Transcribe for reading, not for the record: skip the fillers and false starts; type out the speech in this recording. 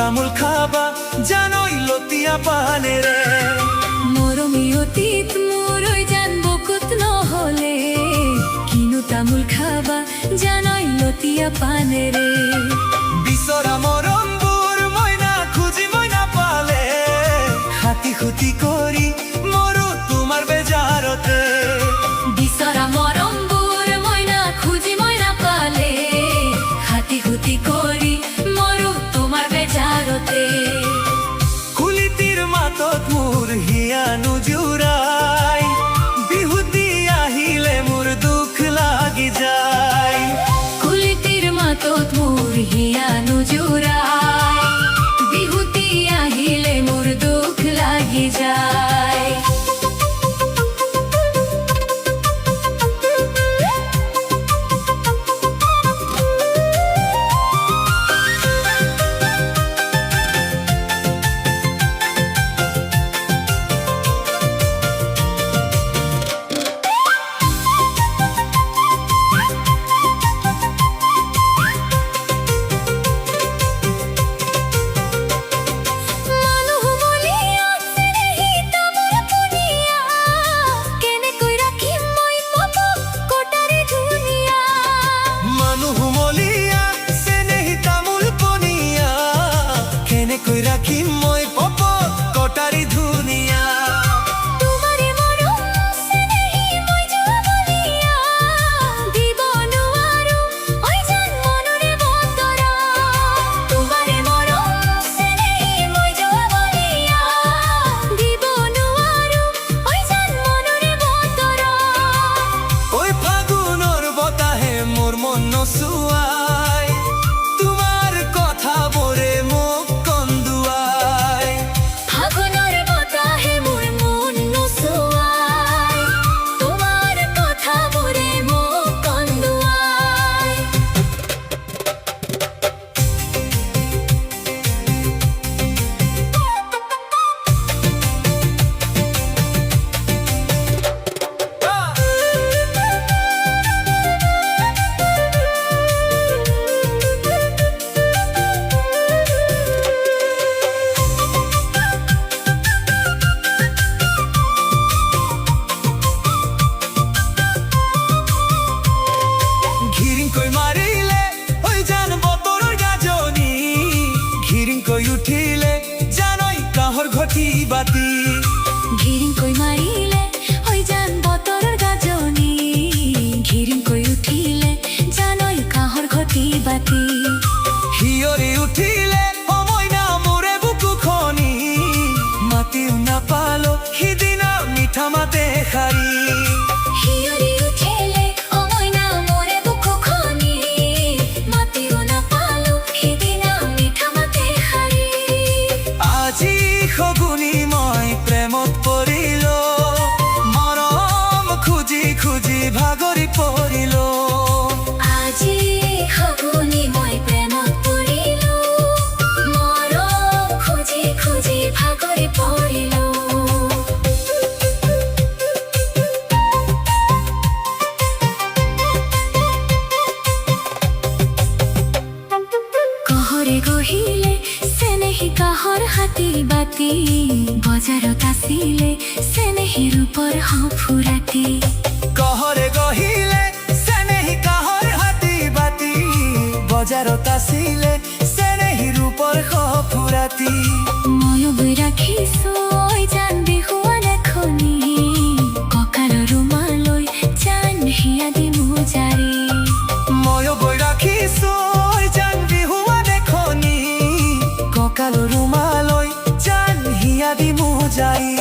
তামোল খাবা জানই লতিয়া পানে রে মরমি অতীত মোরই জানবো কুত নহলে কিনু তামোল খাবা জানই লতিয়া পানে রে বিচৰা মৰমবোৰ মইনা খুজি মইনা পালে হাতি খুতি কৰি মৰো তোমাৰ বেজাৰতে বিচৰা মৰমবোৰ মইনা খুজি মইনা পালে হাতি খুতি কৰি মৰো তোমাৰ বেজাৰতে কুলিতিৰ মাতত মোৰ হিয়া নুজুৰাই বিহুতি আহিলে মোৰ দুখ লাগি যায় কুলিতিৰ মাতত মোৰ হিয়া নুজুৰাই বিহুতি আহিলে মোৰ দুখ লাগি যায় কই রাখি মই পপ কটারি ধুনিয়া তোমারে মরম স্নেহি মই জুবলিয়া দিব নোৱাৰো ওই জান মনৰে বতৰা তোমারে মরম স্নেহি মই জুবলিয়া দিব নোৱাৰো ওই জান মনৰে বতৰা ওই ফাগুনৰ বতাহে মোৰ মন নচুৱাই তোমাৰ কথা বৰে মোক উঠিলে জানই কাহৰ ঘটি বাতি ঘিৰিং কৈ মাৰিলে হৈ জান বতৰৰ গাজনি ঘিৰিং কৈ উঠিলে জানই কাহৰ ঘটি বাতি হিয়ৰি উঠিলে মইনা মোৰে বুকু খনি মাতিও নাপালো সিদিনা মিঠা মাতে শাৰী হিয়ৰি উঠিলে মইনা মোৰে বুকু খনি মাতিও নাপালো সিদিনা মিঠা মাতে শাৰী আজি সগুনি মই প্ৰেমত পৰিলো মৰম খুজি খুজি ভাগৰি পৰিলো আজি সগুনি মই প্ৰেমত পৰিলো মৰম খুজি খুজি ভাগৰি পৰিলো কহৰে গহিলে চেনেহী কাহৰ হাতী বাতি বজাৰত আছিলে চেনেহী ৰূপৰ সফুৰাতি কহৰে গহিলে চেনেহী কাহৰ হাতী বাতি বজাৰত আছিলে চেনেহী ৰূপৰ সফুৰাতি ময়ো গৈ ৰাখিছো ঐ জান বিহুৱান এখনি কঁকালৰ ৰুমালৈ জান হিয়া দি মোজাৰি ময়ো গৈ ৰাখিছো জান বিহুৱান এখনি কঁকালৰ ৰুমালৈ জান হিয়া দি মোজাৰি